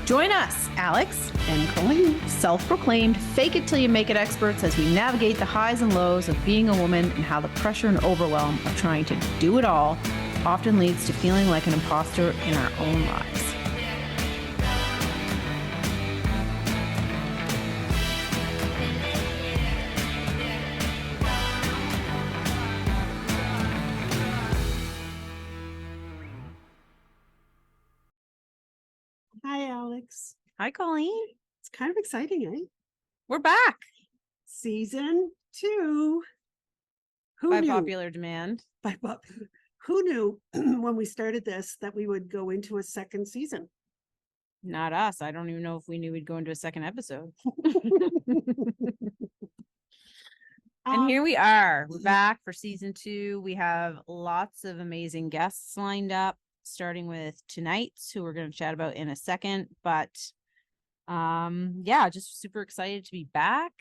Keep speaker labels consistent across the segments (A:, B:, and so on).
A: Join us, Alex and Colleen, self-proclaimed fake it till you make it experts, as we navigate the highs and lows of being a woman and how the pressure and overwhelm of trying to do it all often leads to feeling like an imposter in our own lives.
B: Hi, Alex.
A: Hi, Colleen.
B: It's kind of exciting, eh?
A: We're back
B: Season 2. Who
A: by
B: knew?
A: popular demand.
B: Who knew when we started this that we would go into a second season?
A: Not us. I don't even know if we knew we'd go into a second episode. And here we are. We're back for season 2. We have lots of amazing guests lined up, starting with tonight, who we're going to chat about in a second. But yeah, just super excited to be back.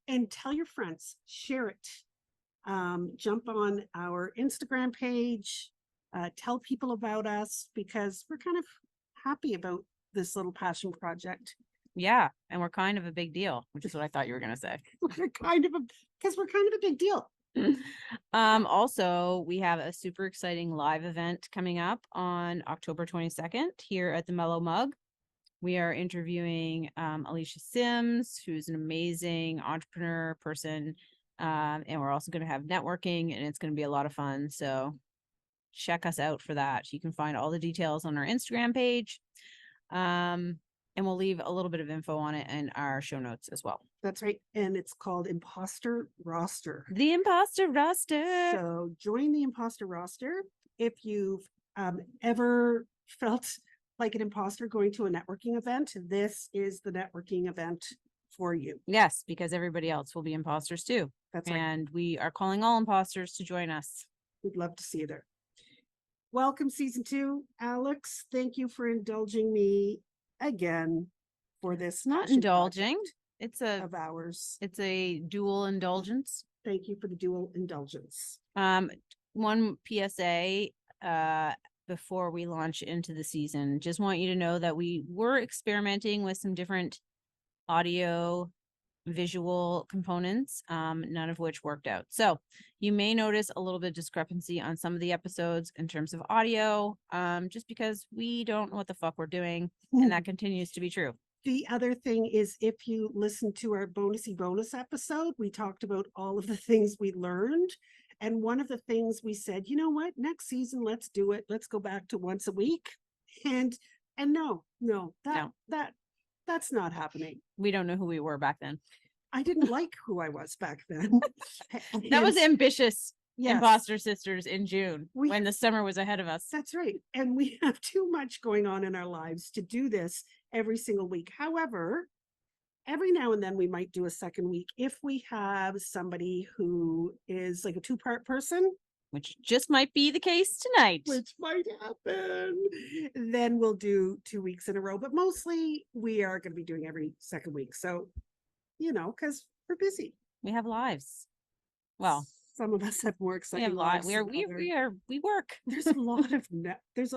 B: And tell your friends, share it. Jump on our Instagram page, tell people about us, because we're kind of happy about this little passion project.
A: Yeah, and we're kind of a big deal, which is what I thought you were going to say.
B: Because we're kind of a big deal.
A: Also, we have a super exciting live event coming up on October 22nd here at the Mellow Mug. We are interviewing Alicia Sims, who's an amazing entrepreneur person. And we're also going to have networking, and it's going to be a lot of fun. So check us out for that. You can find all the details on our Instagram page. And we'll leave a little bit of info on it in our show notes as well.
B: That's right. And it's called Imposter Roster.
A: The Imposter Roster.
B: So join the Imposter Roster. If you've ever felt like an imposter going to a networking event, this is the networking event for you.
A: Yes, because everybody else will be imposters too.
B: That's right.
A: And we are calling all imposters to join us.
B: We'd love to see you there. Welcome, season 2. Alex, thank you for indulging me again for this.
A: Not indulging. It's
B: of ours.
A: It's a dual indulgence.
B: Thank you for the dual indulgence.
A: One PSA before we launch into the season. Just want you to know that we were experimenting with some different audio visual components, none of which worked out. So you may notice a little bit of discrepancy on some of the episodes in terms of audio, just because we don't know what the fuck we're doing, and that continues to be true.
B: The other thing is, if you listen to our bonus episode, we talked about all of the things we learned. And one of the things we said, you know what, next season, let's do it. Let's go back to once a week. And no, that's not happening.
A: We don't know who we were back then.
B: I didn't like who I was back then.
A: That was ambitious.
B: Yes.
A: Imposter Sisters in June, when the summer was ahead of us.
B: That's right. And we have too much going on in our lives to do this every single week. However, every now and then we might do a second week if we have somebody who is like a 2-part person.
A: Which just might be the case tonight.
B: Which might happen. Then we'll do 2 weeks in a row. But mostly we are going to be doing every second week. So, you know, because we're busy.
A: We have lives. Well,
B: some of us have more exciting
A: lives.
B: lives.
A: We work.
B: There's a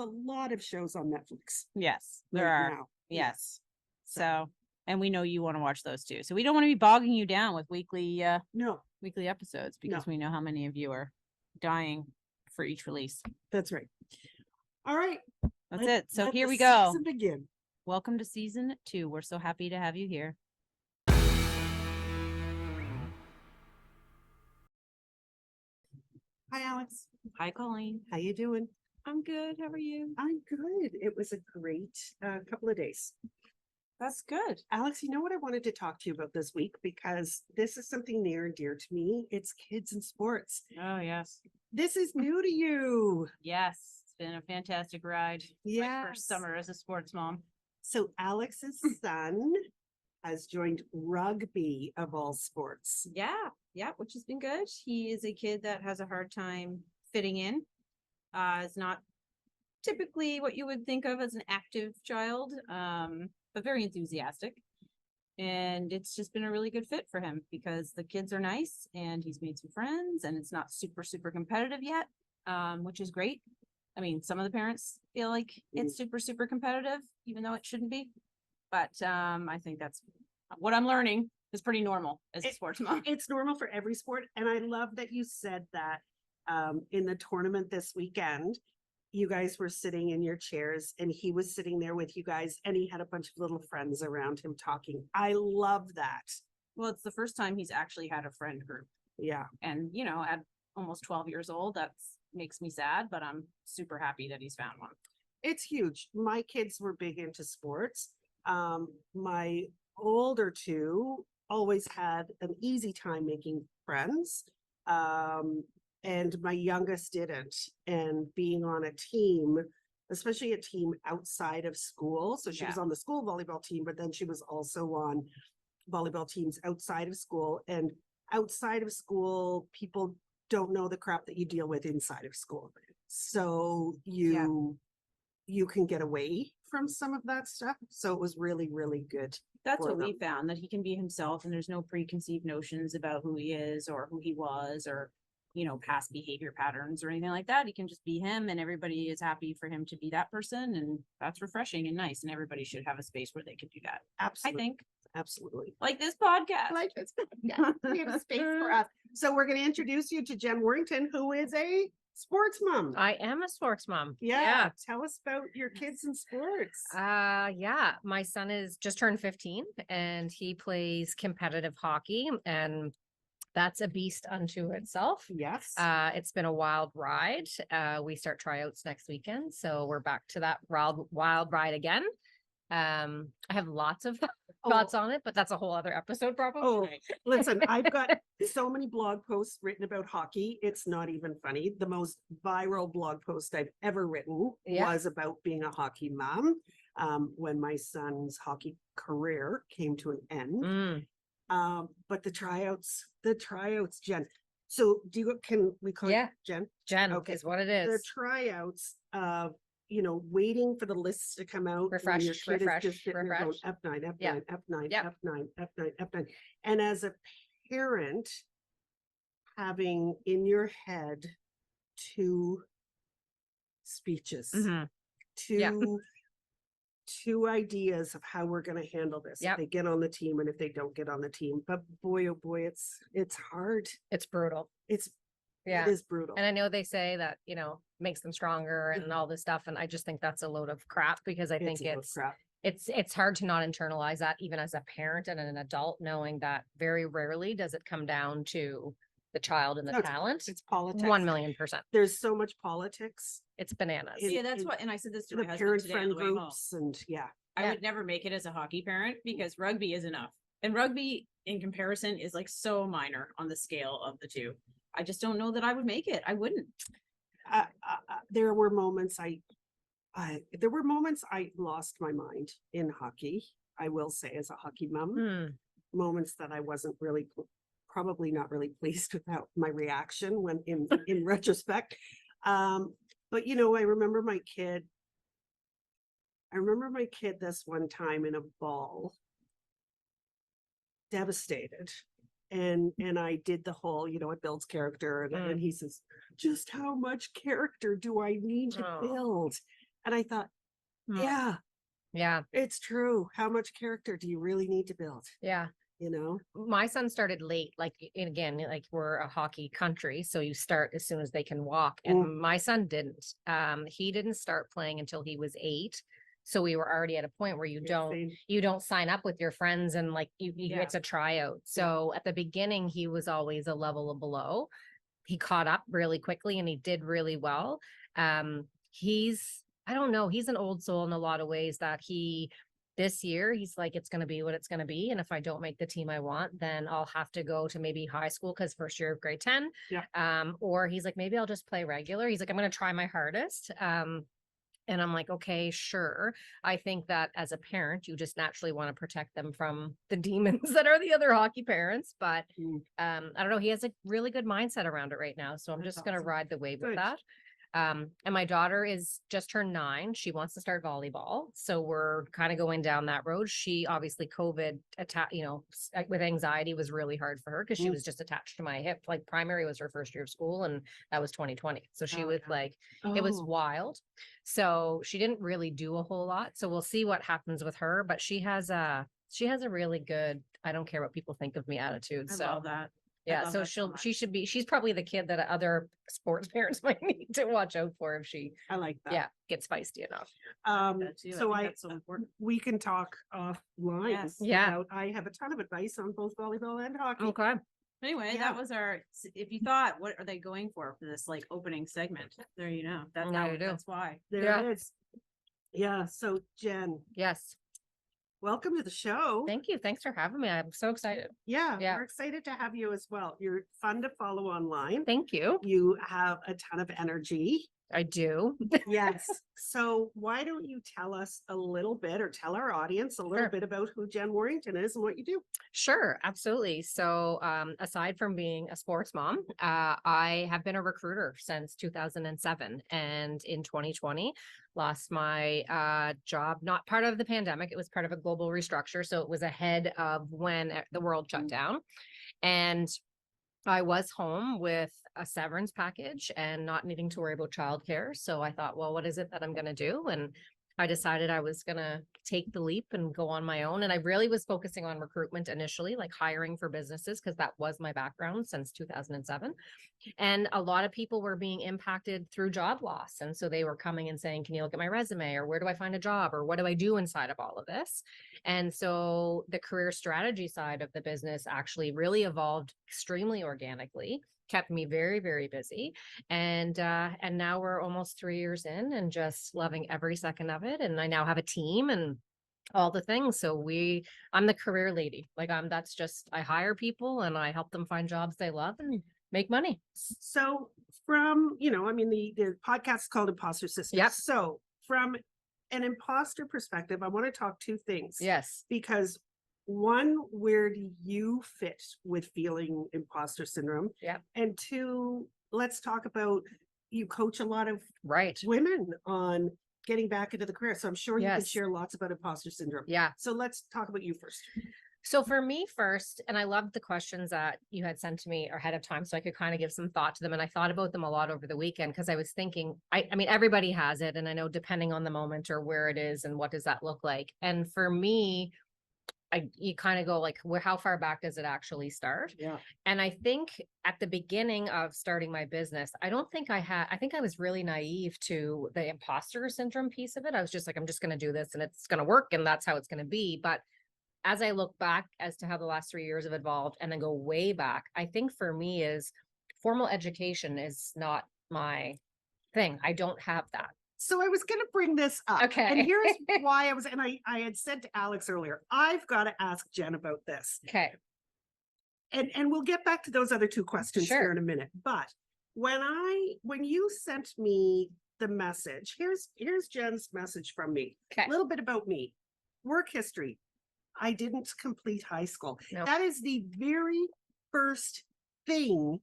B: lot of shows on Netflix.
A: Yes, there are.
B: Now.
A: Yes. So, and we know you want to watch those too. So we don't want to be bogging you down with weekly episodes, because we know how many of you are dying for each release.
B: That's right. All right.
A: That's it. So here we go.
B: Begin.
A: Welcome to season 2. We're so happy to have you here.
B: Hi, Alex.
A: Hi, Colleen.
B: How you doing?
A: I'm good. How are you?
B: I'm good. It was a great couple of days.
A: That's good.
B: Alex, you know what I wanted to talk to you about this week, because this is something near and dear to me. It's kids and sports.
A: Oh, yes.
B: This is new to you.
A: Yes. It's been a fantastic ride.
B: Yeah.
A: My first summer as a sports mom.
B: So Alex's son has joined rugby, of all sports.
A: Yeah, which has been good. He is a kid that has a hard time fitting in. Is not typically what you would think of as an active child, but very enthusiastic. And it's just been a really good fit for him because the kids are nice and he's made some friends and it's not super, super competitive yet, which is great. I mean, some of the parents feel like it's super, super competitive, even though it shouldn't be. But I think that's what I'm learning is pretty normal as a sports mom.
B: It's normal for every sport. And I love that you said that in the tournament this weekend, you guys were sitting in your chairs and he was sitting there with you guys and he had a bunch of little friends around him talking. I love that.
A: Well, it's the first time he's actually had a friend group.
B: Yeah.
A: And, you know, at almost 12 years old, that's makes me sad, but I'm super happy that he's found one.
B: It's huge. My kids were big into sports. My older two always had an easy time making friends. And my youngest didn't. And being on a team, especially a team outside of school. So she was on the school volleyball team, but then she was also on volleyball teams outside of school. And outside of school, people don't know the crap that you deal with inside of school. So you can get away from some of that stuff. So it was really, really good.
A: That's what we found, that he can be himself and there's no preconceived notions about who he is or who he was or, you know, past behavior patterns or anything like that. He can just be him and everybody is happy for him to be that person. And that's refreshing and nice. And everybody should have a space where they can do that.
B: Absolutely.
A: I think.
B: Absolutely.
A: Like this podcast.
B: Like this podcast. We have a space for us. So we're going to introduce you to Jen Warrington, who is a sports mom.
C: I am a sports mom.
B: Yeah. Tell us about your kids in sports.
C: Yeah. My son is just turned 15 and he plays competitive hockey, and that's a beast unto itself.
B: Yes.
C: It's been a wild ride. We start tryouts next weekend, so we're back to that wild ride again. I have lots of thoughts on it, but that's a whole other episode probably.
B: Oh, listen, I've got so many blog posts written about hockey. It's not even funny. The most viral blog post I've ever written was about being a hockey mom. When my son's hockey career came to an end. But the tryouts, Jen. So can we call it Jen?
C: Jen is what it is.
B: The tryouts of, you know, waiting for the lists to come out.
C: Refresh.
B: F9, F9,
C: Yep.
B: F9,
C: Yep.
B: F9, F9, F9. And as a parent, having in your head two speeches, two ideas of how we're going to handle this. If they get on the team and if they don't get on the team. But boy, oh boy, it's hard.
C: It's brutal.
B: It is brutal.
C: And I know they say that, you know, makes them stronger and all this stuff. And I just think that's a load of crap, because I think it's hard to not internalize that even as a parent and an adult, knowing that very rarely does it come down to the child and the talent.
B: It's politics.
C: 1,000,000%.
B: There's so much politics.
C: It's bananas.
A: That's what, and I said this to
B: The
A: my husband
B: parent
A: today
B: friend
A: on the way home.
B: groups and
A: I would never make it as a hockey parent because rugby is enough. And rugby in comparison is like so minor on the scale of the two. I just don't know that I would make it. I wouldn't.
B: There were moments I lost my mind in hockey. I will say, as a hockey mom, moments that I wasn't really, probably not really pleased with my reaction when in retrospect. But you know, I remember my kid this one time in a ball, devastated. And I did the whole, you know, it builds character. And he says, just how much character do I need to build? And I thought, yeah, it's true. How much character do you really need to build?
C: Yeah.
B: You know,
C: my son started late, like, and again, like, we're a hockey country, so you start as soon as they can walk. And my son didn't. He didn't start playing until he was 8. So we were already at a point where you don't sign up with your friends and like you get to try out. So at the beginning, he was always a level below. He caught up really quickly and he did really well. I don't know, he's an old soul in a lot of ways, that this year, he's like, it's going to be what it's going to be. And if I don't make the team I want, then I'll have to go to maybe high school, because first year of grade 10. Or he's like, maybe I'll just play regular. He's like, I'm going to try my hardest. And I'm like, okay, sure. I think that as a parent, you just naturally want to protect them from the demons that are the other hockey parents. But I don't know. He has a really good mindset around it right now. So I'm just going to ride the wave with that. And my daughter is just turned 9. She wants to start volleyball. So we're kind of going down that road. She obviously COVID with anxiety was really hard for her because she was just attached to my hip. Like primary was her first year of school and that was 2020. So she was like, it was wild. So she didn't really do a whole lot. So we'll see what happens with her, but she has a really good, I don't care what people think of me attitude.
A: I
C: So
A: love that.
C: yeah, so she's probably the kid that other sports parents might need to watch out for if she,
B: I like that.
C: gets feisty enough.
B: So
A: that's so important.
B: we can talk offline.
A: Yes.
C: Yeah.
B: I have a ton of advice on both volleyball and hockey.
C: Okay.
A: Anyway,
B: Yeah.
A: that was if you thought, what are they going for this like opening segment? There you know. That's why.
B: There it is. Yeah. So Jen,
C: Yes.
B: welcome to the show.
C: Thank you. Thanks for having me. I'm so excited.
B: Yeah,
C: Yeah.
B: we're excited to have you as well. You're fun to follow online.
C: Thank you.
B: You have a ton of energy.
C: I do.
B: Yes. So why don't you tell us a little bit, or tell our audience a little
C: Sure.
B: bit about who Jen Warrington is and what you do?
C: Sure, absolutely. So aside from being a sports mom, I have been a recruiter since 2007. And in 2020, lost my job, not part of the pandemic. It was part of a global restructure. So it was ahead of when the world shut down. And I was home with a severance package and not needing to worry about childcare. So I thought, well, what is it that I'm going to do? And I decided I was going to take the leap and go on my own. And I really was focusing on recruitment initially, like hiring for businesses, because that was my background since 2007. And a lot of people were being impacted through job loss. And so they were coming and saying, can you look at my resume? Or where do I find a job? Or what do I do inside of all of this? And so the career strategy side of the business actually really evolved extremely organically, kept me very, very busy. And now we're almost 3 years in and just loving every second of it. And I now have a team and all the things. So I'm the career lady. Like I hire people and I help them find jobs they love and make money.
B: So from, the podcast is called Imposter Syndrome.
C: Yep.
B: So from an imposter perspective, I want to talk two things.
C: Yes.
B: Because one, where do you fit with feeling imposter syndrome?
C: Yeah.
B: And two, let's talk about, you coach a lot of
C: Right.
B: women on getting back into the career. So I'm sure you can
C: Yes.
B: share lots about imposter syndrome.
C: Yeah.
B: So let's talk about you first.
C: So for me first, and I loved the questions that you had sent to me ahead of time, so I could kind of give some thought to them. And I thought about them a lot over the weekend because I was thinking, I mean, everybody has it. And I know depending on the moment or where it is and what does that look like. And for me, you kind of go like, how far back does it actually start?
B: Yeah.
C: And I think at the beginning of starting my business, I think I was really naive to the imposter syndrome piece of it. I was just like, I'm just going to do this and it's going to work and that's how it's going to be. But as I look back as to how the last 3 years have evolved and then go way back, I think for me is formal education is not my thing. I don't have that.
B: So I was going to bring this up.
C: Okay.
B: And here's why I had said to Alex earlier, I've got to ask Jen about this.
C: Okay.
B: And we'll get back to those other two questions
C: Sure.
B: here in a minute. But when you sent me the message, here's Jen's message from me.
C: Okay.
B: A little bit about me. Work history. I didn't complete high school.
C: Nope.
B: That is the very first thing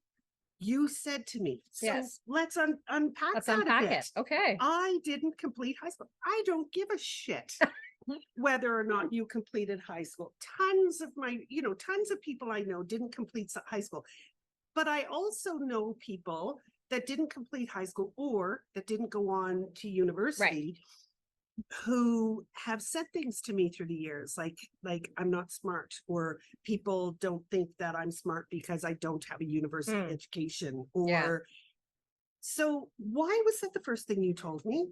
B: you said to me. So
C: Yes.
B: let's unpack
C: Let's
B: that
C: unpack
B: a bit.
C: it. Okay.
B: I didn't complete high school. I don't give a shit whether or not you completed high school. Tons of people I know didn't complete high school. But I also know people that didn't complete high school or that didn't go on to university who have said things to me through the years, like I'm not smart, or people don't think that I'm smart because I don't have a university education, or so why was that the first thing you told me?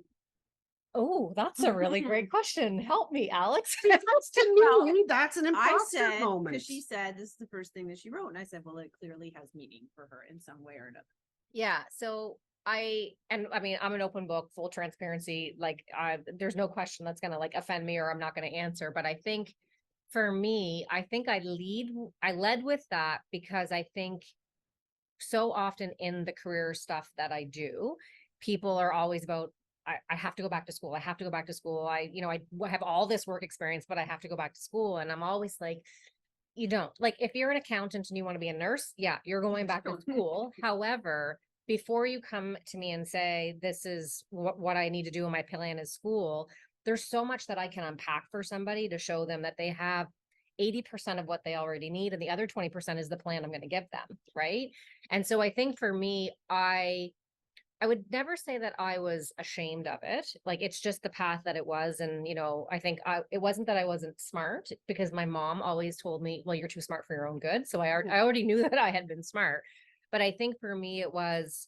C: Oh, that's a really great question. Help me, Alex.
B: That's to me, that's an
A: I
B: imposter
A: said,
B: moment.
A: because she said this is the first thing that she wrote. And I said, well, it clearly has meaning for her in some way or another.
C: Yeah. So I'm an open book, full transparency. Like there's no question that's going to like offend me or I'm not going to answer. But I think for me, I led with that because I think so often in the career stuff that I do, people are always about, I have to go back to school. I have to go back to school. I have all this work experience, but I have to go back to school. And I'm always like, you don't. Like if you're an accountant and you want to be a nurse, yeah, you're going back to school. However, before you come to me and say, this is what I need to do in my plan is school, there's so much that I can unpack for somebody to show them that they have 80% of what they already need. And the other 20% is the plan I'm going to give them. Right. And so I think for me, I would never say that I was ashamed of it. Like, it's just the path that it was. And, I think it wasn't that I wasn't smart, because my mom always told me, well, you're too smart for your own good. So I already knew that I had been smart. But I think for me, it was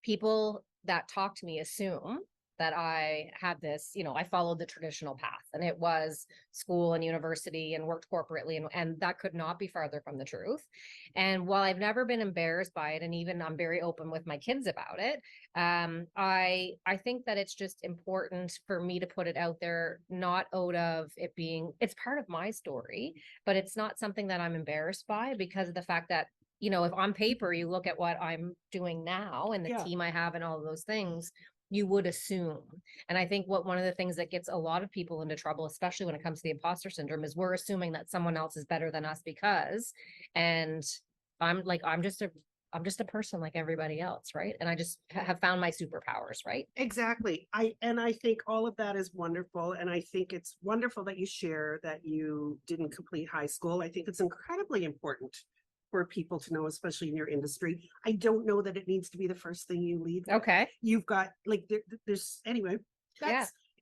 C: people that talk to me assume that I had this, I followed the traditional path, and it was school and university and worked corporately. And that could not be farther from the truth. And while I've never been embarrassed by it, and even I'm very open with my kids about it, I think that it's just important for me to put it out there, not out of it being, it's part of my story, but it's not something that I'm embarrassed by, because of the fact that, if on paper you look at what I'm doing now and the team I have and all of those things, you would assume. And I think one of the things that gets a lot of people into trouble, especially when it comes to the imposter syndrome, is we're assuming that someone else is better than us and I'm just a person like everybody else. Right. And I just have found my superpowers. Right.
B: Exactly. I think all of that is wonderful. And I think it's wonderful that you share that you didn't complete high school. I think it's incredibly important for people to know, especially in your industry. I don't know that it needs to be the first thing you lead with.
C: Okay.
B: You've got there's anyway.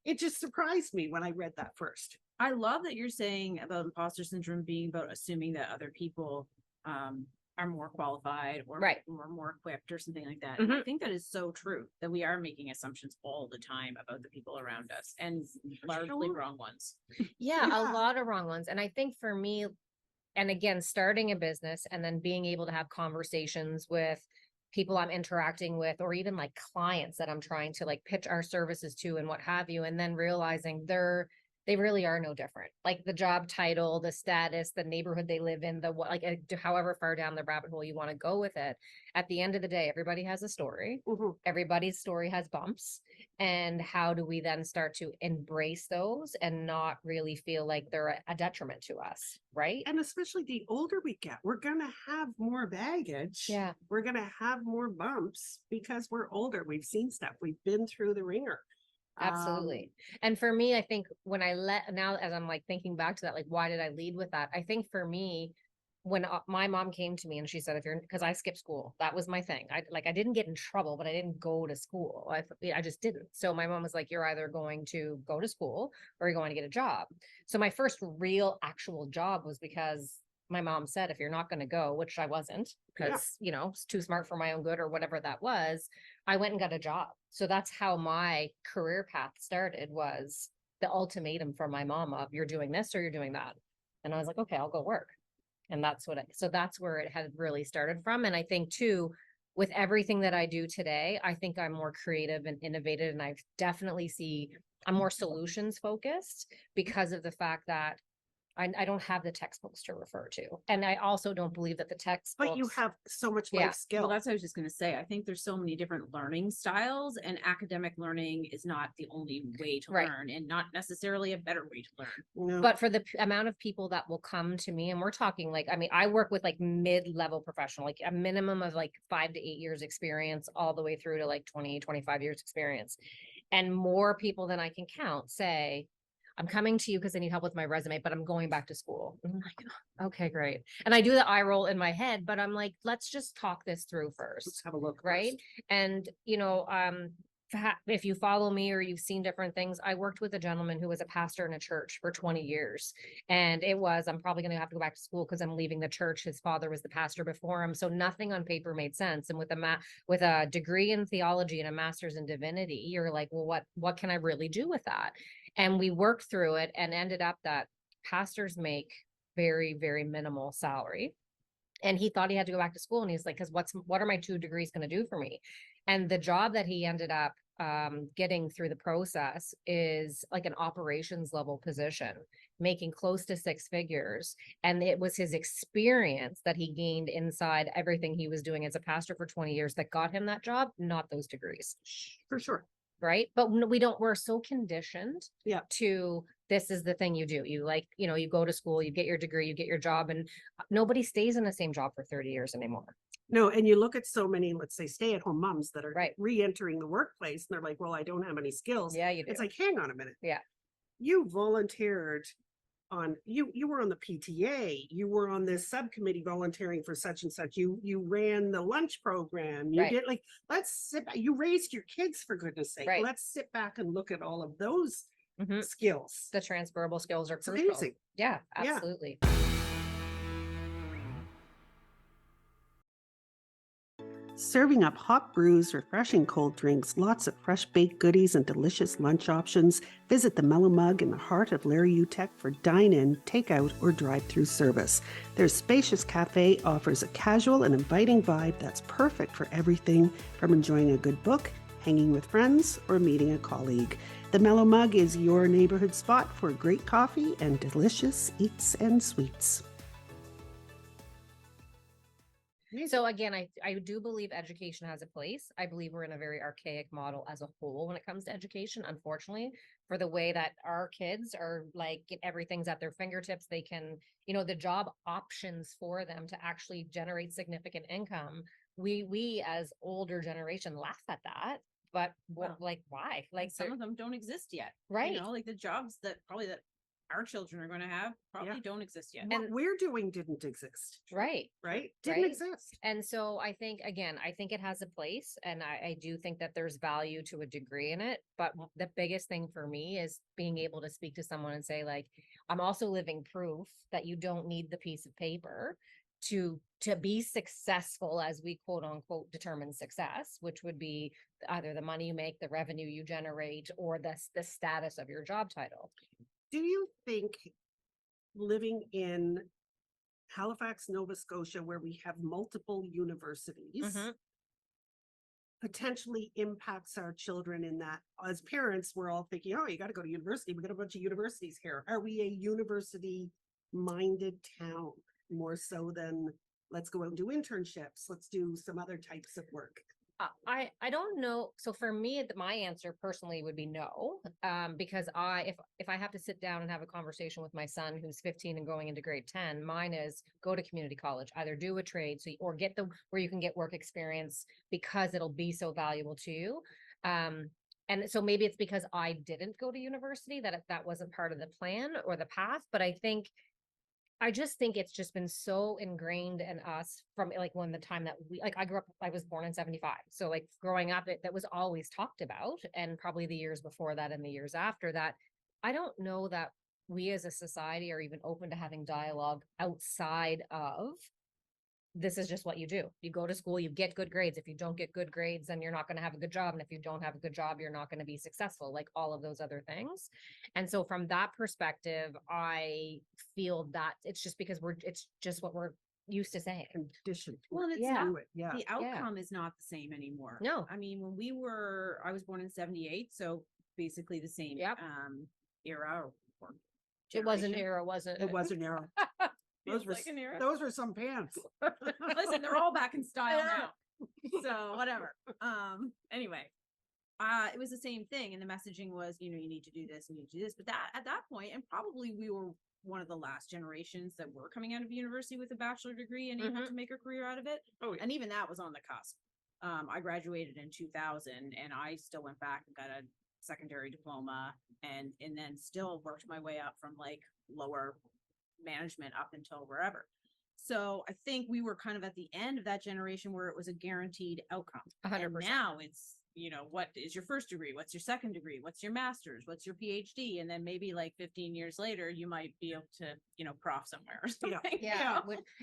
B: It just surprised me when I read that first.
A: I love that you're saying about imposter syndrome being about assuming that other people are more qualified or more equipped or something like that.
C: Mm-hmm.
A: I think that is so true, that we are making assumptions all the time about the people around us, and largely wrong ones.
C: Yeah, a lot of wrong ones. And I think for me, and again, starting a business and then being able to have conversations with people I'm interacting with, or even like clients that I'm trying to like pitch our services to and what have you, and then realizing they really are no different. Like the job title, the status, the neighborhood they live in, however far down the rabbit hole you want to go with it. At the end of the day, everybody has a story.
B: Mm-hmm.
C: Everybody's story has bumps. And how do we then start to embrace those and not really feel like they're a detriment to us? Right.
B: And especially the older we get, we're going to have more baggage.
C: Yeah.
B: We're going to have more bumps because we're older. We've seen stuff. We've been through the ringer.
C: Absolutely. And for me, I think when now as I'm like thinking back to that, like, why did I lead with that? I think for me, when my mom came to me and she said, because I skipped school, that was my thing. I didn't get in trouble, but I didn't go to school. I just didn't. So my mom was like, you're either going to go to school or you're going to get a job. So my first real actual job was because my mom said, if you're not going to go, which I wasn't, because, it's too smart for my own good or whatever that was, I went and got a job. So that's how my career path started, was the ultimatum from my mom of, you're doing this or you're doing that. And I was like, okay, I'll go work. And that's that's where it had really started from. And I think too, with everything that I do today, I think I'm more creative and innovative. And I definitely I'm more solutions focused, because of the fact that I don't have the textbooks to refer to. And I also don't believe that the textbooks.
B: But you have so much life skill.
A: Well, that's what I was just going to say. I think there's so many different learning styles, and academic learning is not the only way to learn, and not necessarily a better way to learn.
B: No.
C: But for the amount of people that will come to me, and we're talking I work with like mid-level professional, like a minimum of like 5 to 8 years experience, all the way through to like 20, 25 years experience. And more people than I can count say, I'm coming to you because I need help with my resume, but I'm going back to school. I'm like, okay, great. And I do the eye roll in my head, but I'm like, let's just talk this through first.
B: Let's have a look.
C: Right.
B: First.
C: And, if you follow me or you've seen different things, I worked with a gentleman who was a pastor in a church for 20 years. And I'm probably going to have to go back to school because I'm leaving the church. His father was the pastor before him. So nothing on paper made sense. And with a degree in theology and a master's in divinity, you're like, well, what can I really do with that? And we worked through it and ended up that pastors make very, very minimal salary. And he thought he had to go back to school. And he's like, because what are my 2 degrees going to do for me? And the job that he ended up getting through the process is like an operations level position, making close to 6 figures. And it was his experience that he gained inside everything he was doing as a pastor for 20 years that got him that job, not those degrees.
B: For sure.
C: Right. But we're so conditioned to, this is the thing you do. You go to school, you get your degree, you get your job, and nobody stays in the same job for 30 years anymore.
B: No, and you look at so many, let's say, stay-at-home moms that are
C: Right.
B: re-entering the workplace, and they're like, well, I don't have any skills.
C: Yeah, you do.
B: It's like, hang on a minute.
C: Yeah.
B: You volunteered on, you were on the PTA, you were on this subcommittee volunteering for such and such, you ran the lunch program, you
C: Right.
B: did like, let's sit back, you raised your kids for goodness sake.
C: Right.
B: Let's sit back and look at all of those
C: Mhm.
B: skills.
C: The transferable skills are
B: It's
C: crucial.
B: amazing.
C: Yeah,
B: Yeah.
C: absolutely.
B: Serving up hot brews, refreshing cold drinks, lots of fresh baked goodies, and delicious lunch options. Visit the Mellow Mug in the heart of Larry Utech for dine-in, takeout, or drive-through service. Their spacious cafe offers a casual and inviting vibe that's perfect for everything from enjoying a good book, hanging with friends, or meeting a colleague. The Mellow Mug is your neighborhood spot for great coffee and delicious eats and sweets.
C: So again, I do believe education has a place. I believe we're in a very archaic model as a whole when it comes to education, unfortunately, for the way that our kids are like everything's at their fingertips. They can, the job options for them to actually generate significant income. We as older generation laugh at that, but
A: Well,
C: like why? Like
A: some of them don't exist yet.
C: Right.
A: Like the jobs that our children are going to have probably don't exist yet.
B: What we're doing didn't exist.
C: Right.
B: Right? Didn't
C: Right.
B: exist.
C: And so I think, again, I think it has a place and I do think that there's value to a degree in it. But the biggest thing for me is being able to speak to someone and say, like, I'm also living proof that you don't need the piece of paper to be successful, as we quote unquote determine success, which would be either the money you make, the revenue you generate, or the status of your job title.
B: Do you think living in Halifax, Nova Scotia, where we have multiple universities,
C: Mhm.
B: potentially impacts our children in that as parents, we're all thinking, oh, you got to go to university. We got a bunch of universities here. Are we a university minded town more so than let's go out and do internships? Let's do some other types of work.
C: I don't know. So for me, my answer personally would be no, because if I have to sit down and have a conversation with my son who's 15 and going into grade 10, mine is go to community college, either do a trade or get where you can get work experience because it'll be so valuable to you. And so maybe it's because I didn't go to university that wasn't part of the plan or the path, but I just think it's just been so ingrained in us from like when the time that I was born in 75. So like growing up, that was always talked about, and probably the years before that and the years after that. I don't know that we as a society are even open to having dialogue outside of this is just what you do. You go to school, you get good grades. If you don't get good grades, then you're not going to have a good job. And if you don't have a good job, you're not going to be successful, like all of those other things. And so from that perspective, I feel that it's just because it's just what we're used to saying.
B: Conditioned.
A: Well, and it's
C: Yeah.
A: not,
B: Yeah.
A: the outcome is not the same anymore.
C: No.
A: I mean, I was born in 78, so basically the same era or
C: It was an
A: generation.
C: era, wasn't
B: It was an era.
A: Feels
B: Those were,
A: like an era.
B: those were some pants.
A: Listen, they're all back in style
C: Yeah.
A: now. So whatever. Anyway, it was the same thing. And the messaging was, you need to do this and you need to do this. But at that point, and probably we were one of the last generations that were coming out of university with a bachelor degree and able to make a career out of it.
B: Oh, yeah.
A: And even that was on the cusp. I graduated in 2000 and I still went back and got a secondary diploma and then still worked my way up from like lower management up until wherever. So I think we were kind of at the end of that generation where it was a guaranteed outcome.
C: 100%.
A: And now it's, what is your first degree? What's your second degree? What's your master's? What's your PhD? And then maybe like 15 years later, you might be able to, prof somewhere or something.
C: Yeah.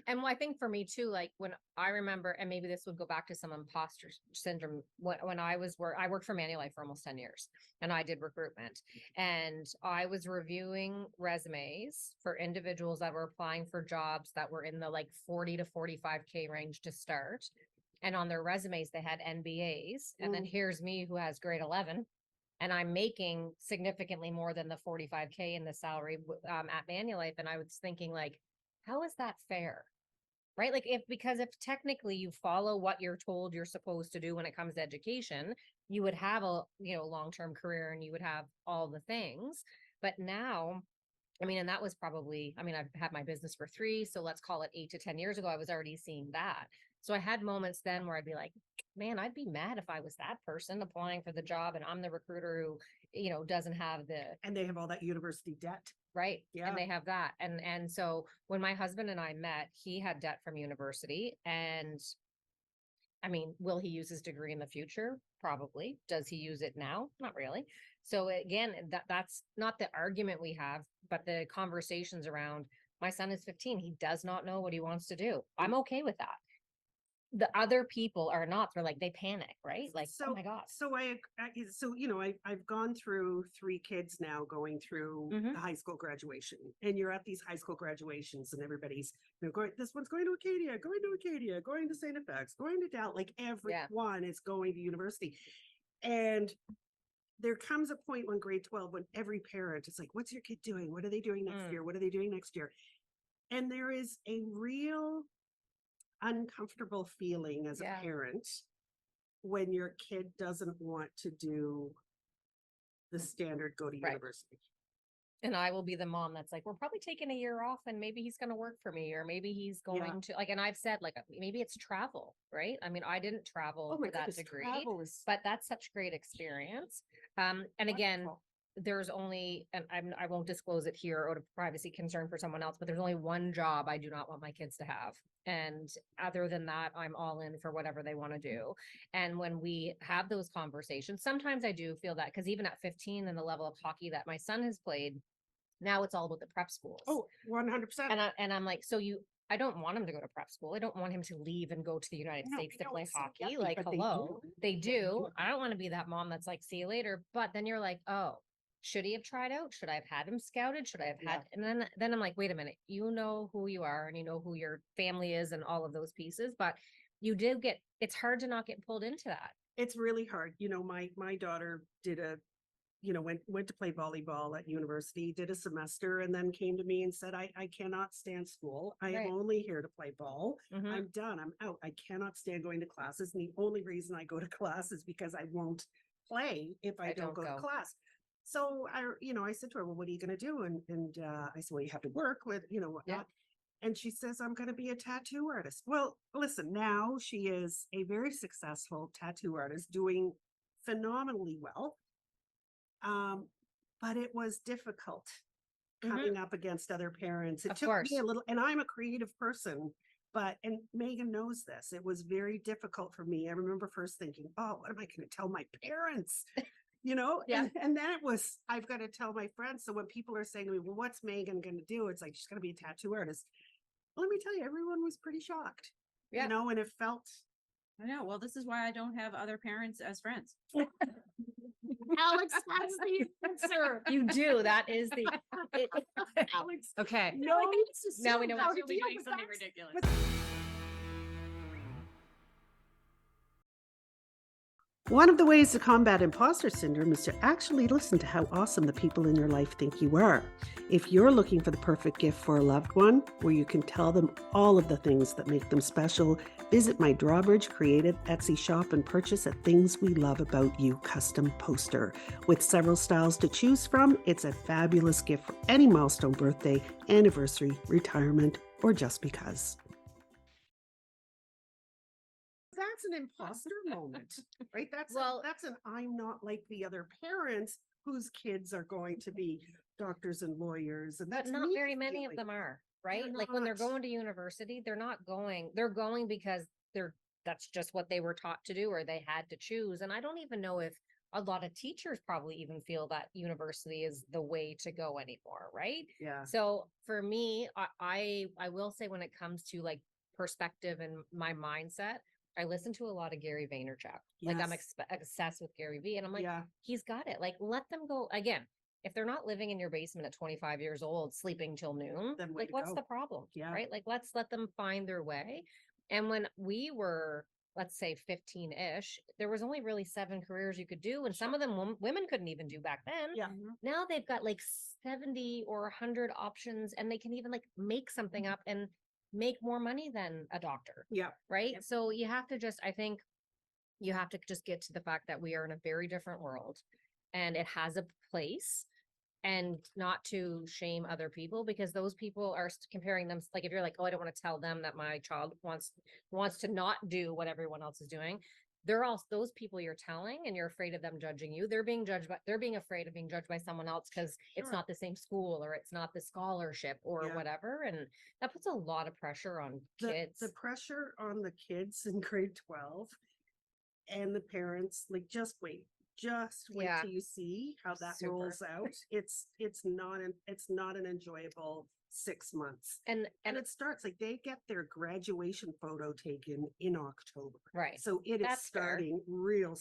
C: And I think for me too, like when I remember, and maybe this would go back to some imposter syndrome, when I worked for Manulife for almost 10 years and I did recruitment and I was reviewing resumes for individuals that were applying for jobs that were in the like 40 to 45K range to start. And on their resumes, they had MBAs. And then here's me who has grade 11 and I'm making significantly more than the 45K in the salary at Manulife. And I was thinking like, how is that fair? Right? Like because if technically you follow what you're told you're supposed to do when it comes to education, you would have a, long-term career and you would have all the things. But now, and that was probably, I've had my business for 3, so let's call it 8 to 10 years ago, I was already seeing that. So I had moments then where I'd be like, man, I'd be mad if I was that person applying for the job and I'm the recruiter who, doesn't have the
B: And they have all that university debt.
C: right.
B: Yeah.
C: And they have that. And so when my husband and I met, he had debt from university. And I mean, will he use his degree in the future? Probably. Does he use it now? Not really. So again, that's not the argument we have, but the conversations around my son is 15. He does not know what he wants to do. I'm okay with that. The other people are not. They're like, they panic, right? Like, oh my God.
B: So I've gone through 3 kids now going through the high school graduation, and you're at these high school graduations and everybody's, going, this one's going to Acadia, going to St. FX, going to Dow, like everyone is going to university. And there comes a point when grade 12, when every parent is like, what's your kid doing? What are they doing next year? What are they doing next year? And there is a real uncomfortable feeling as a parent when your kid doesn't want to do the standard go to university.
C: And I will be the mom that's like, we're probably taking a year off and maybe he's going to work for me, or maybe he's going to and I've said like, maybe it's travel, right? I mean, I didn't travel for that degree, but that's such great experience. And again, there's only, and I won't disclose it here out of privacy concern for someone else, but there's only one job I do not want my kids to have. And other than that, I'm all in for whatever they want to do. And when we have those conversations, sometimes I do feel that, because even at 15 and the level of hockey that my son has played, now it's all about the prep schools.
B: Oh, 100%.
C: And I'm like, I don't want him to go to prep school. I don't want him to leave and go to the United States to play hockey. Like, hello, they do. I don't want to be that mom that's like, see you later. But then you're like, oh, should he have tried out? Should I have had him scouted? Should I have had, and then I'm like, wait a minute, you know who you are and you know who your family is and all of those pieces, but it's hard to not get pulled into that.
B: It's really hard. My daughter did went to play volleyball at university, did a semester, and then came to me and said, I cannot stand school. I am only here to play ball. I'm done. I'm out. I cannot stand going to classes. And the only reason I go to class is because I won't play if I don't go to class. So I said to her, well, what are you going to do? And I said, well, you have to work with, whatnot. And she says, I'm going to be a tattoo artist. Well, listen, now she is a very successful tattoo artist doing phenomenally well. But it was difficult coming up against other parents. It took me a little, and I'm a creative person, and Megan knows this. It was very difficult for me. I remember first thinking, oh, what am I going to tell my parents? And then it was, I've got to tell my friends. So when people are saying to me, well, what's Megan going to do? It's like, she's going to be a tattoo artist. Let me tell you, everyone was pretty shocked, and it felt.
A: I know. Well, this is why I don't have other parents as friends.
B: Alex, that's the answer.
C: You do. That is the
B: Alex.
C: Okay.
B: No,
C: now we know
B: how
C: what
B: to
A: You'll be
B: deal
A: doing
B: with
A: something
B: that.
A: ridiculous.
B: One of the ways to combat imposter syndrome is to actually listen to how awesome the people in your life think you are. If you're looking for the perfect gift for a loved one, where you can tell them all of the things that make them special, visit my Drawbridge Creative Etsy shop and purchase a Things We Love About You custom poster. With several styles to choose from, it's a fabulous gift for any milestone birthday, anniversary, retirement, or just because. That's an imposter moment, right? That's an I'm not like the other parents whose kids are going to be doctors and lawyers. And that's
C: but not very many of them are, right? Like when they're going to university, they're going because that's just what they were taught to do, or they had to choose. And I don't even know if a lot of teachers probably even feel that university is the way to go anymore, right?
B: Yeah.
C: So for me, I will say, when it comes to like perspective and my mindset, I listen to a lot of Gary Vaynerchuk. Like I'm obsessed with Gary V, and I'm like, he's got it. Like, let them go. Again, if they're not living in your basement at 25 years old, sleeping till noon,
B: then
C: like what's the problem?
B: Yeah.
C: Right? Like, let's let them find their way. And when we were, let's say 15-ish, there was only really 7 careers you could do. And some of them women couldn't even do back then.
B: Yeah.
C: Now they've got like 70 or 100 options, and they can even like make something up and make more money than a doctor.
B: Yeah.
C: Right.
B: Yep.
C: So I think you have to just get to the fact that we are in a very different world, and it has a place. and not to shame other people, because those people are comparing them. Like if you're like, oh, I don't want to tell them that my child wants to not do what everyone else is doing. They're all those people you're telling, and you're afraid of them judging you. They're being afraid of being judged by someone else because it's
B: Sure.
C: not the same school, or it's not the scholarship or
B: Yeah.
C: whatever. And that puts a lot of pressure on kids.
B: The pressure on the kids in grade 12 and the parents, like, just wait
C: Yeah.
B: till you see how that
C: Super.
B: rolls out. It's not an enjoyable 6 months.
C: And
B: And it starts like they get their graduation photo taken in October.
C: right.
B: So it is
C: That's fair.
B: starting real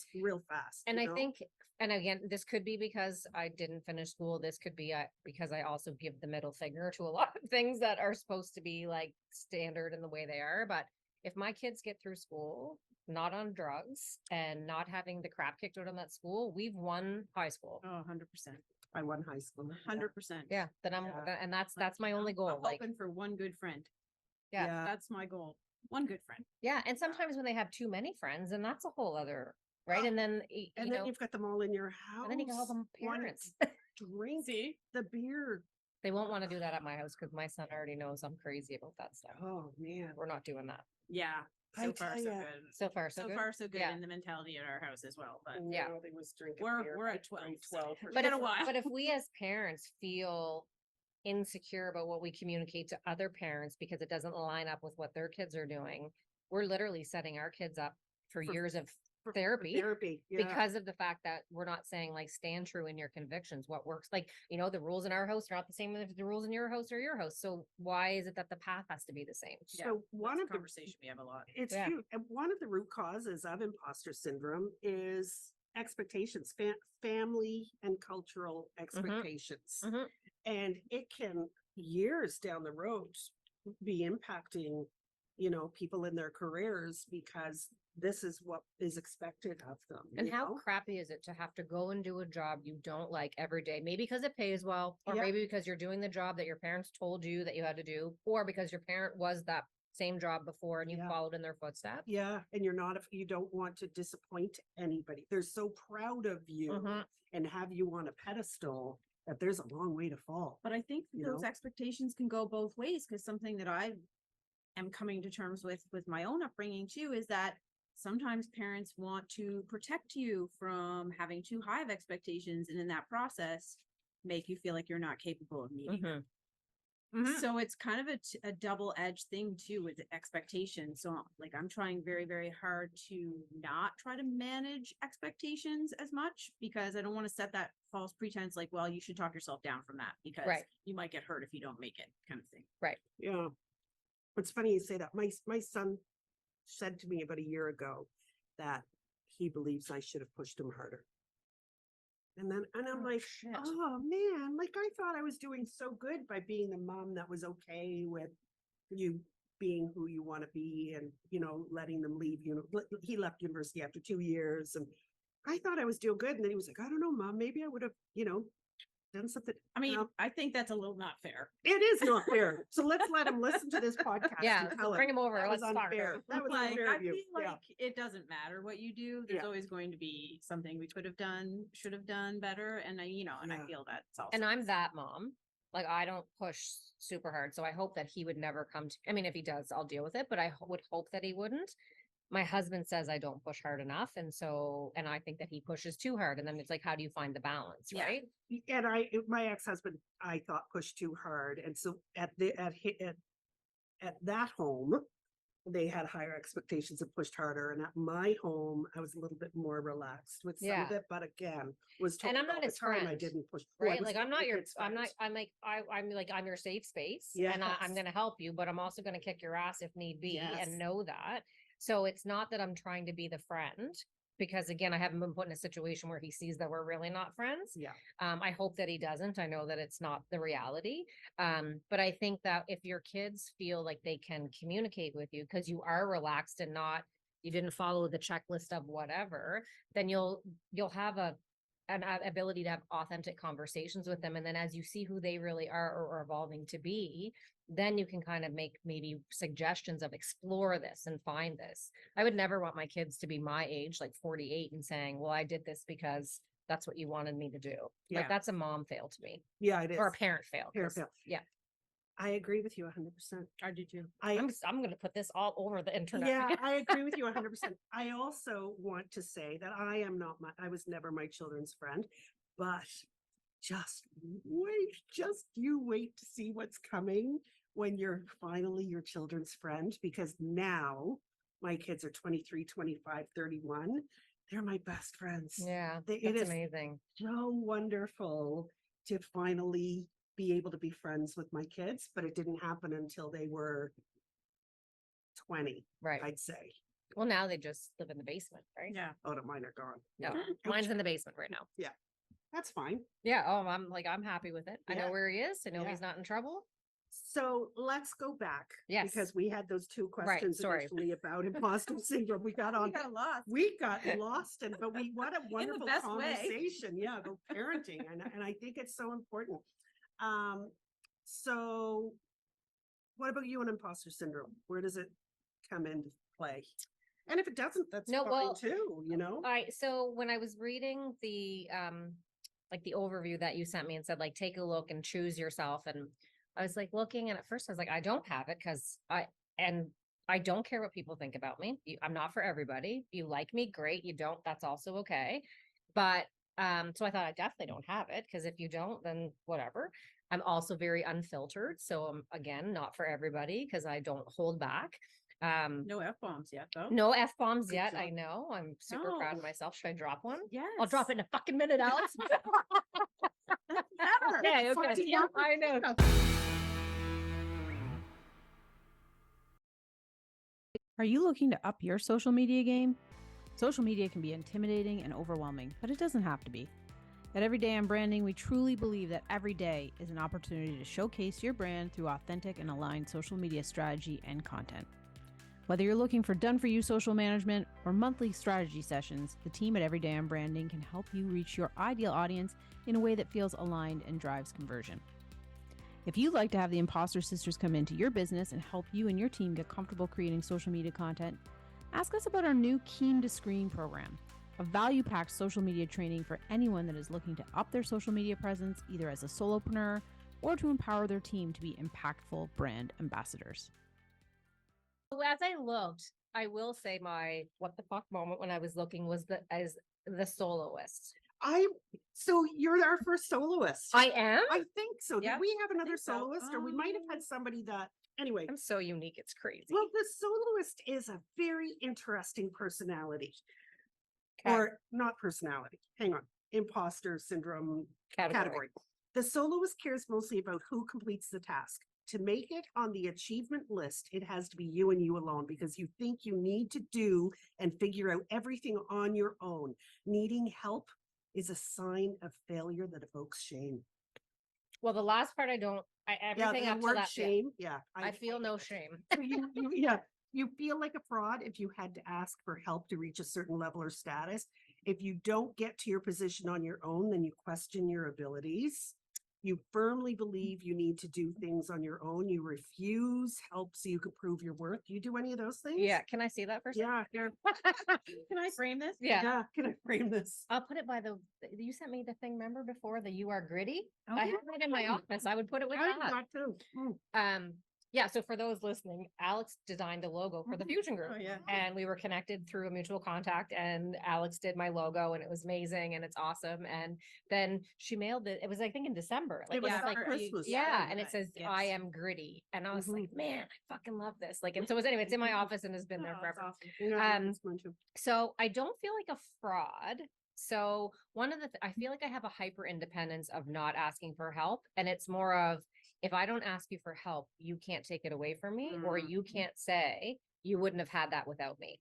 B: fast.
C: And
B: you
C: I
B: know?
C: think, and again, this could be because I didn't finish school. This could be because I also give the middle finger to a lot of things that are supposed to be like standard in the way they are. But if my kids get through school, not on drugs and not having the crap kicked out of that school, we've won high school.
A: Oh, 100%.
B: I won high school.
A: 100%.
C: Yeah, then
B: Yeah.
C: and that's my only goal.
A: I'm
C: Like,
A: hoping for one good friend.
C: yeah,
A: That's my goal. One good friend.
C: yeah. And sometimes when they have too many friends, and that's a whole other, right?
B: Oh,
C: And then,
B: And then you've got them all in your house.
C: and then you got all them
B: wanting
C: parents.
B: to drink
A: See?
B: the beer.
C: They won't want to do that at my house because my son already knows I'm crazy about that stuff.
B: Oh man.
C: We're not doing that.
A: Yeah.
B: I
A: So far,
B: tell
A: so
B: ya.
A: good.
C: So far, so
A: So
C: good.
A: far, so good
C: Yeah.
A: in the mentality at our house as well. But
C: Yeah.
B: No, they was drinking
A: we're
B: beer
A: we're
B: by
A: at 12.
B: grade
A: so
B: 12 for
A: it's
C: But
A: been
C: if,
A: a while.
C: but if we as parents feel insecure about what we communicate to other parents because it doesn't line up with what their kids are doing, we're literally setting our kids up for
B: For-
C: years of
B: for
C: therapy.
B: Therapy. Yeah.
C: Because of the fact that we're not saying like stand true in your convictions, what works. Like, the rules in our house are not the same as the rules in your house or your house. So why is it that the path has to be the same?
B: So one
A: That's a
B: of the
A: conversation we have a lot.
B: It's
C: Yeah.
B: huge. And one of the root causes of imposter syndrome is expectations, family and cultural expectations.
C: Mhm.
B: And it can years down the road be impacting, people in their careers because this is what is expected of them.
C: And
B: you
C: how
B: know?
C: crappy is it to have to go and do a job you don't like every day? Maybe because it pays well, or
B: Yeah.
C: maybe because you're doing the job that your parents told you that you had to do, or because your parent was that same job before and you
B: Yeah.
C: followed in their footsteps.
B: Yeah, and you don't want to disappoint anybody. They're so proud of you
C: Mhm.
B: and have you on a pedestal that there's a long way to fall.
A: But I think
B: You
A: those
B: know?
A: expectations can go both ways, because something that I am coming to terms with my own upbringing too is that sometimes parents want to protect you from having too high of expectations, and in that process make you feel like you're not capable of meeting them.
C: Mhm.
A: So it's kind of a double-edged thing too with the expectations. So like I'm trying very, very hard to not try to manage expectations as much, because I don't want to set that false pretense like, well, you should talk yourself down from that because
C: Right.
A: you might get hurt if you don't make it, kind of thing.
B: Yeah. It's funny you say that. My son said to me about a year ago that he believes I should have pushed him harder. And I'm like,
A: shit.
B: oh man, like I thought I was doing so good by being the mom that was okay with you being who you want to be and, letting them leave. He left university after 2 years and I thought I was doing good. And then he was like, I don't know, Mom, maybe I would have, done something.
A: I mean,
B: No.
A: I think that's a little not fair.
B: It is not fair. So let's let him listen to this podcast.
C: Yeah,
B: and tell
C: bring him over.
B: that was
C: Let's talk.
B: unfair. That was
A: Like,
B: unfair
A: I
B: of you.
A: feel like
B: Yeah.
A: it doesn't matter what you do. There's
B: Yeah.
A: always going to be something we could have done, should have done better. And I
B: Yeah.
A: feel that it's also.
C: And I'm that mom. Like, I don't push super hard. So I hope that he would never come to, I mean, if he does, I'll deal with it, but I would hope that he wouldn't. My husband says I don't push hard enough. And I think that he pushes too hard. And then it's like, how do you find the balance?
A: Yeah.
C: Right.
B: And my ex-husband, I thought pushed too hard. And so at that home, they had higher expectations and pushed harder. And at my home, I was a little bit more relaxed with some of
C: Yeah.
B: it, but again, was told
C: And I'm not
B: all the
C: his
B: time I
C: friend,
B: didn't push. Oh, I
C: Right.
B: was
C: Like, I'm
B: my
C: not your,
B: kid's
C: I'm not,
B: friend.
C: I'm like, I'm your safe space and I'm
B: Yes.
C: going to help you, but I'm also going to kick your ass if need be
B: Yes.
C: and know that. So it's not that I'm trying to be the friend, because again, I haven't been put in a situation where he sees that we're really not friends.
B: Yeah.
C: I hope that he doesn't. I know that it's not the reality. But I think that if your kids feel like they can communicate with you because you are relaxed and you didn't follow the checklist of whatever, then you'll have an ability to have authentic conversations with them. And then as you see who they really are or are evolving to be, then you can kind of make maybe suggestions of explore this and find this. I would never want my kids to be my age, like 48, and saying, well, I did this because that's what you wanted me to do.
B: Yeah.
C: Like that's a mom fail to me,
B: Yeah, it is.
C: or a parent fail.
B: Parent
C: 'cause-
B: fail.
C: Yeah.
B: I agree with you 100%.
A: I do too.
C: I'm going to put this all over the internet.
B: Yeah, I agree with you 100%. I also want to say that I was never my children's friend, but just you wait to see what's coming when you're finally your children's friend, because now my kids are 23, 25, 31. They're my best friends.
C: Yeah,
B: It
C: that's
B: is
C: amazing.
B: so wonderful to finally be able to be friends with my kids, but it didn't happen until they were 20,
C: Right.
B: I'd say.
C: Well, now they just live in the basement, right?
A: Yeah.
B: Oh, no, mine are gone.
C: No,
B: Ouch.
C: mine's in the basement right now.
B: That's fine.
C: Yeah. Oh, I'm happy with it. I know
B: Yeah.
C: where he is. I know
B: Yeah.
C: he's not in trouble.
B: So let's go back.
C: Yes.
B: Because we had those two questions
C: sorry.
B: initially about imposter syndrome. We got on.
A: lost.
B: We got lost, but what a wonderful
A: best way.
B: conversation. Yeah, about parenting. And I think it's so important. So what about you and imposter syndrome? Where does it come into play? And if it doesn't, that's
C: No,
B: fine
C: well,
B: too, you know?
C: So when I was reading the like the overview that you sent me and said like take a look and choose yourself, and I was like looking, and at first I was like, I don't have it because I don't care what people think about me. I'm not for everybody. You like me, great. You don't, that's also okay. But so I thought I definitely don't have it, because if you don't, then whatever. I'm also very unfiltered. So I'm again not for everybody because I don't hold back.
A: No F-bombs yet, though.
C: No F-bombs
B: Good
C: yet.
B: job.
C: I know. I'm super
A: No.
C: proud of myself. Should I drop one?
A: Yes.
C: I'll drop it in a fucking minute, Alex.
B: Never.
C: Yeah, okay.
B: Fucking
C: Yeah,
B: never.
C: I know.
A: Are you looking to up your social media game? Social media can be intimidating and overwhelming, but it doesn't have to be. At Every Day on Branding, we truly believe that every day is an opportunity to showcase your brand through authentic and aligned social media strategy and content. Whether you're looking for done-for-you social management or monthly strategy sessions, the team at Every Day on Branding can help you reach your ideal audience in a way that feels aligned and drives conversion. If you'd like to have the Imposter Sisters come into your business and help you and your team get comfortable creating social media content, ask us about our new Keen to Screen program, a value-packed social media training for anyone that is looking to up their social media presence either as a solopreneur or to empower their team to be impactful brand ambassadors.
C: So as I looked, I will say my what the fuck moment when I was looking was the soloist.
B: So you're our first soloist.
C: I am?
B: I think so.
A: Yeah,
B: Did we have another
A: think so.
B: soloist, or we might have had somebody that, anyway.
C: I'm so unique, it's crazy.
B: Well, the soloist is a very interesting personality.
C: Okay.
B: Or not personality. Hang on. Imposter syndrome category. The soloist cares mostly about who completes the task. To make it on the achievement list, it has to be you and you alone, because you think you need to do and figure out everything on your own. Needing help is a sign of failure that evokes shame.
C: Well, the last part everything
B: the
C: up to
B: word
C: that.
B: shame. Yeah.
C: I feel no shame.
B: So you feel like a fraud if you had to ask for help to reach a certain level or status. If you don't get to your position on your own, then you question your abilities. You firmly believe you need to do things on your own. You refuse help so you can prove your worth. Do you do any of those things?
C: Yeah. Can I see that first?
B: Yeah.
A: Can I frame this?
C: Yeah.
B: Can I frame this?
C: I'll put it by you sent me the thing, remember before, the you are gritty?
A: Oh,
C: I
A: yeah.
C: have it in my office. I would put it with that.
B: Got to.
C: Yeah, so for those listening, Alex designed a logo for the Fusion Group.
A: Oh, yeah.
C: And we were connected through a mutual contact, and Alex did my logo, and it was amazing and it's awesome. And then she mailed it. It was, I think, in December.
B: It was
C: it's
B: like
C: like
B: Christmas.
C: yeah, and it says
A: Yes.
C: I am gritty. And I was
B: Mhm.
C: like, man, I fucking love this. Like, and so anyway, it's in my office and has been there
A: Oh, that's
C: forever.
A: awesome.
B: Yeah,
C: Um,
B: it's fun too.
C: So I don't feel like a fraud. So one of I feel like I have a hyper independence of not asking for help. And it's more of, if I don't ask you for help, you can't take it away from me, or you can't say you wouldn't have had that without me.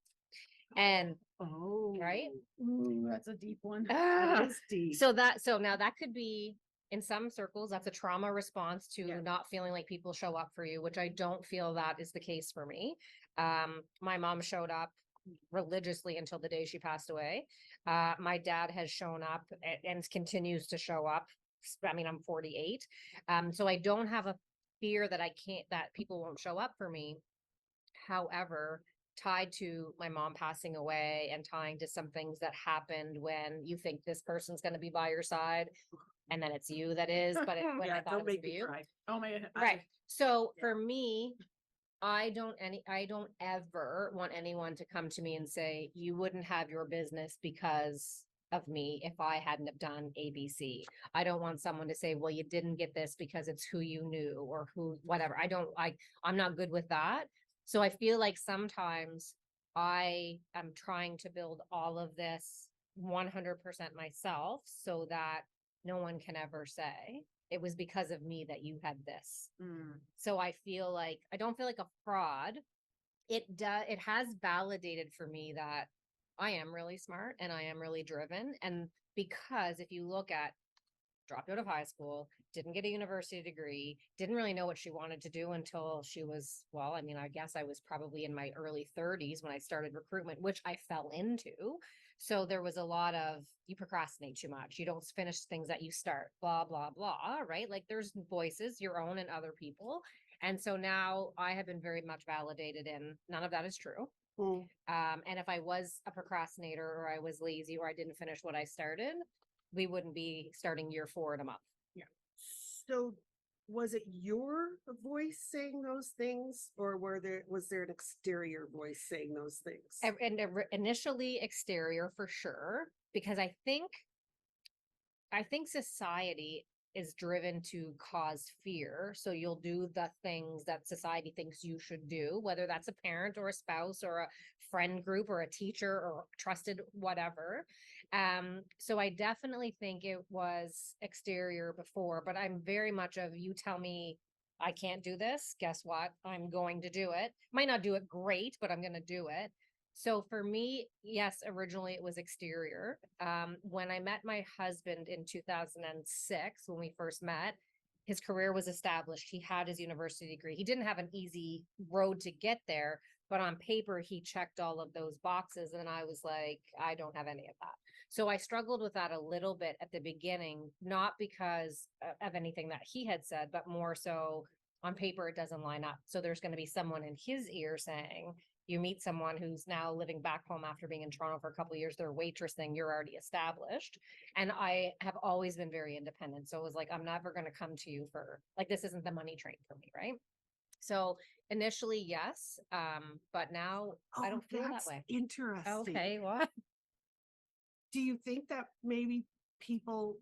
C: And
B: Oh,
C: right?
A: Ooh, that's a deep one.
B: That is deep.
C: so now that could be, in some circles, that's a trauma response to
B: Yeah.
C: not feeling like people show up for you, which I don't feel that is the case for me. My mom showed up religiously until the day she passed away. My dad has shown up and continues to show up. I mean, I'm 48. So I don't have a fear that that people won't show up for me. However, tied to my mom passing away and tying to some things that happened when you think this person's going to be by your side and then it's you that is, but when I thought it
B: don't
C: was
B: make
C: gonna be
B: me
C: you.
B: cry. Oh my God.
C: Right. So
B: Yeah.
C: for me, I don't ever want anyone to come to me and say, you wouldn't have your business because of me if I hadn't have done ABC. I don't want someone to say, well, you didn't get this because it's who you knew or who, whatever. I'm not good with that. So I feel like sometimes I am trying to build all of this 100% myself so that no one can ever say it was because of me that you had this. So I feel like I don't feel like a fraud. It has validated for me that I am really smart and I am really driven. And because if you look at dropped out of high school, didn't get a university degree, didn't really know what she wanted to do until she was, well, I mean, I guess I was probably in my early 30s when I started recruitment, which I fell into. So there was a lot of, you procrastinate too much. You don't finish things that you start, blah, blah, blah, right? Like there's voices, your own and other people. And so now I have been very much validated in none of that is true. And if I was a procrastinator or I was lazy or I didn't finish what I started, we wouldn't be starting year 4 in a month.
B: Yeah. So was it your voice saying those things or was there an exterior voice saying those things?
C: And initially exterior for sure, because I think society is driven to cause fear. So you'll do the things that society thinks you should do, whether that's a parent or a spouse or a friend group or a teacher or trusted whatever. So I definitely think it was exterior before, but I'm very much of, you tell me I can't do this, guess what? I'm going to do it. Might not do it great, but I'm going to do it. So for me, yes, originally it was exterior. When I met my husband in 2006, when we first met, his career was established. He had his university degree. He didn't have an easy road to get there, but on paper, he checked all of those boxes. And I was like, I don't have any of that. So I struggled with that a little bit at the beginning, not because of anything that he had said, but more so on paper, it doesn't line up. So there's going to be someone in his ear saying, you meet someone who's now living back home after being in Toronto for a couple of years, they're waitressing, you're already established. And I have always been very independent. So it was like, I'm never going to come to you for, like, this isn't the money train for me, right? So initially, yes. But now I don't feel that way.
B: Interesting.
C: Okay, what?
B: Do you think that maybe people...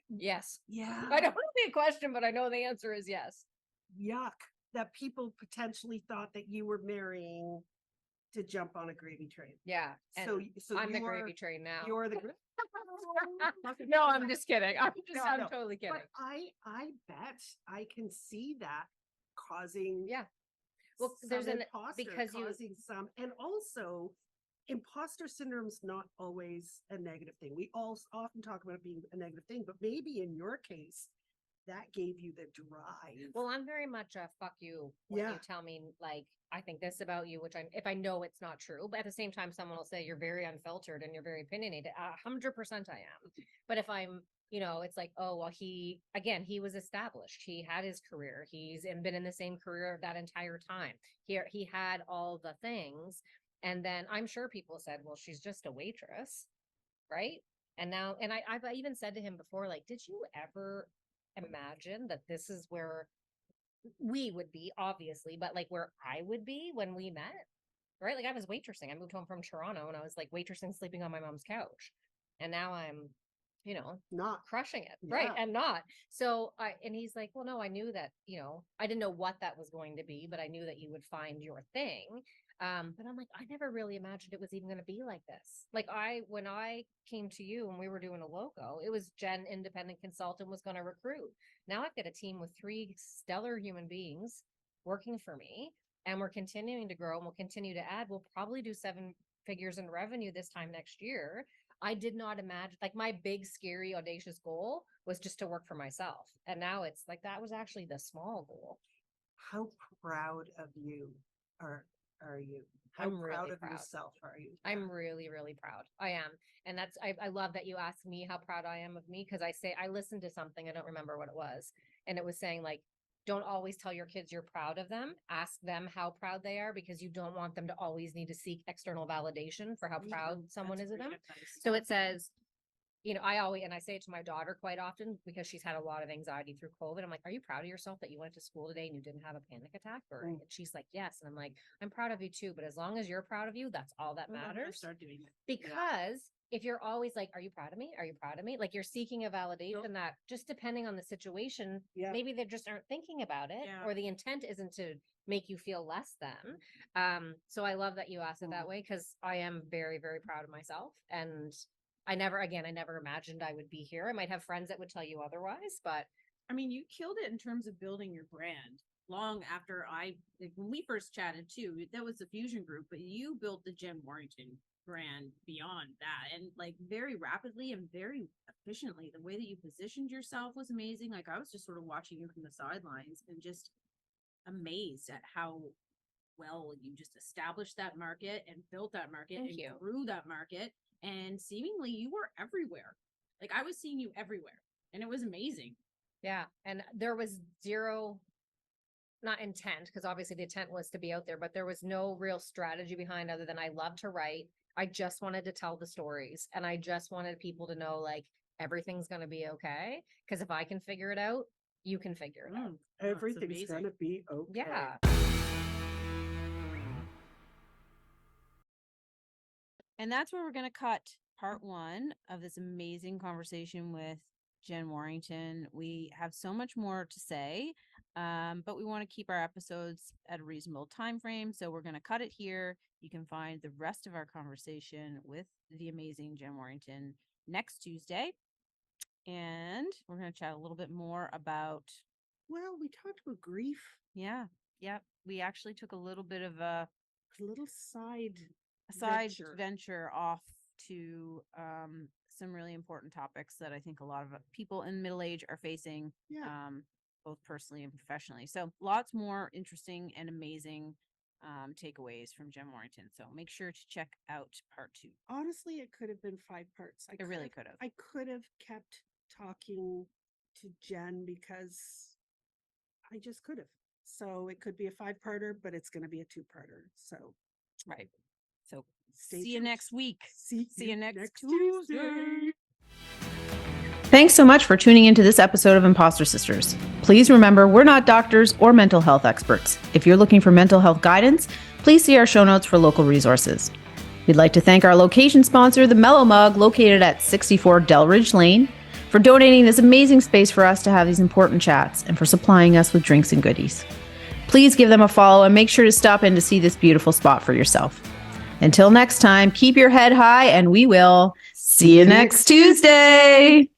C: Yes.
B: Yeah.
C: I don't know the question, but I know the answer is yes.
B: Yuck. That people potentially thought that you were marrying to jump on a gravy train.
C: Yeah.
B: So
C: I'm the gravy train now.
B: You're the
C: No, I'm just kidding. I'm
B: No.
C: totally kidding.
B: But I bet I can see that causing
C: Well, there's
B: some and also imposter syndrome is not always a negative thing. We all often talk about it being a negative thing, but maybe in your case that gave you the drive.
C: Well, I'm very much a fuck you when you tell me, like, I think this about you, which if I know it's not true, but at the same time, someone will say you're very unfiltered and you're very opinionated. 100% I am. But if I'm, it's like, oh, well, he was established. He had his career. He's been in the same career that entire time. He had all the things. And then I'm sure people said, well, she's just a waitress. Right. And now, and I've even said to him before, like, did you ever imagine that this is where we would be, obviously, but like where I would be when we met, right? Like I was waitressing. I moved home from Toronto and I was like waitressing, sleeping on my mom's couch. And now I'm,
B: not
C: crushing it. Right. And not. So and he's like, well, no, I knew that, I didn't know what that was going to be, but I knew that you would find your thing. But I'm like, I never really imagined it was even going to be like this. Like when I came to you and we were doing a logo, it was Jen, independent consultant, was going to recruit. Now I've got a team with 3 stellar human beings working for me, and we're continuing to grow and we'll continue to add. We'll probably do 7 figures in revenue this time next year. I did not imagine, like my big, scary, audacious goal was just to work for myself. And now it's like, that was actually the small goal.
B: How proud of you are you? How
C: I'm
B: proud
C: really
B: of
C: proud.
B: yourself are you?
C: I'm really, really proud. I am. And that's, I love that you asked me how proud I am of me, because I listened to something, I don't remember what it was. And it was saying like, don't always tell your kids you're proud of them. Ask them how proud they are, because you don't want them to always need to seek external validation for how proud someone is of them. So it says, I say it to my daughter quite often because she's had a lot of anxiety through COVID. I'm like, are you proud of yourself that you went to school today and you didn't have a panic attack? And she's like, yes. And I'm like, I'm proud of you too. But as long as you're proud of you, that's all that matters.
B: Start doing it.
C: Because if you're always like, are you proud of me? Are you proud of me? Like, you're seeking a validation that just depending on the situation, maybe they just aren't thinking about it, or the intent isn't to make you feel less than. So I love that you asked it that way, because I am very, very proud of myself. And I never imagined I would be here. I might have friends that would tell you otherwise, but
A: I mean, you killed it in terms of building your brand long after when we first chatted too, that was the Fusion group, but you built the Jen Warrington brand beyond that, and like very rapidly and very efficiently. The way that you positioned yourself was amazing. Like, I was just sort of watching you from the sidelines and just amazed at how well you just established that market and built that market and grew that market. And seemingly you were everywhere. Like, I was seeing you everywhere and it was amazing.
C: Yeah. And there was zero, not intent, because obviously the intent was to be out there, but there was no real strategy behind other than I love to write. I just wanted to tell the stories, and I just wanted people to know, like, everything's going to be okay. Because if I can figure it out, you can figure it out.
B: Everything's going to be okay.
C: Yeah.
A: And that's where we're going to cut part 1 of this amazing conversation with Jen Warrington. We have so much more to say, but we want to keep our episodes at a reasonable time frame. So we're going to cut it here. You can find the rest of our conversation with the amazing Jen Warrington next Tuesday. And we're going to chat a little bit more about...
B: Well, we talked about grief.
A: Yeah. We actually took a little bit of a
B: little side
A: venture off to some really important topics that I think a lot of people in middle age are facing, both personally and professionally. So lots more interesting and amazing takeaways from Jen Warrington. So make sure to check out part 2.
B: Honestly, it could have been 5 parts.
A: It really could have.
B: I could have kept talking to Jen because I just could have. So it could be a 5-parter, but it's going to be a 2-parter. So,
A: right. So
B: stay
A: see you
B: tuned.
A: next week.
B: See
A: you next
B: Tuesday.
D: Thanks so much for tuning into this episode of Imposter Sisters. Please remember, we're not doctors or mental health experts. If you're looking for mental health guidance, please see our show notes for local resources. We'd like to thank our location sponsor, the Mellow Mug, located at 64 Delridge Lane, for donating this amazing space for us to have these important chats and for supplying us with drinks and goodies. Please give them a follow and make sure to stop in to see this beautiful spot for yourself. Until next time, keep your head high and we will see you next Tuesday.